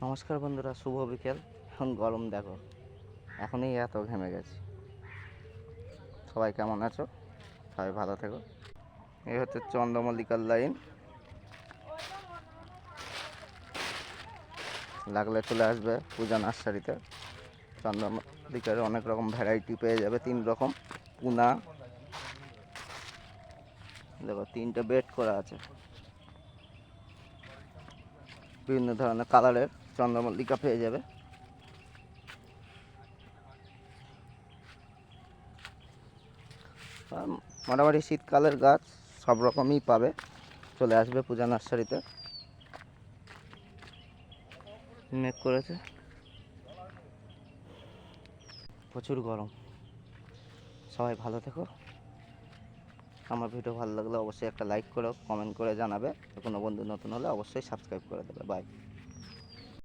নমস্কার বন্ধুরা, শুভ বিকেল। এখন গরম দেখো, এখনই এত ঘেমে গেছি। সবাই কেমন আছো? সবাই ভালো থেকো। এই হচ্ছে চন্দ্রমল্লিকার লাইন, লাগলে চলে আসবে পূজা নার্সারিতে। চন্দ্রমল্লিকার অনেক রকম ভ্যারাইটি পেয়ে যাবে, 3 রকম পুনা। দেখো 3টে বেড করা আছে, বিভিন্ন ধরনের কালারের চন্দ্রমল্লিকা পেয়ে যাবে। মোটামুটি শীতকালের গাছ সব রকমই পাবে, চলে আসবে পূজা নার্সারিতে। মেঘ করেছে, প্রচুর গরম। সবাই ভালো থেকো। আমার ভিডিও ভালো লাগলে অবশ্যই একটা লাইক করো, কমেন্ট করে জানাবে। কোনো বন্ধু নতুন হলে অবশ্যই সাবস্ক্রাইব করে দেবে। বাই।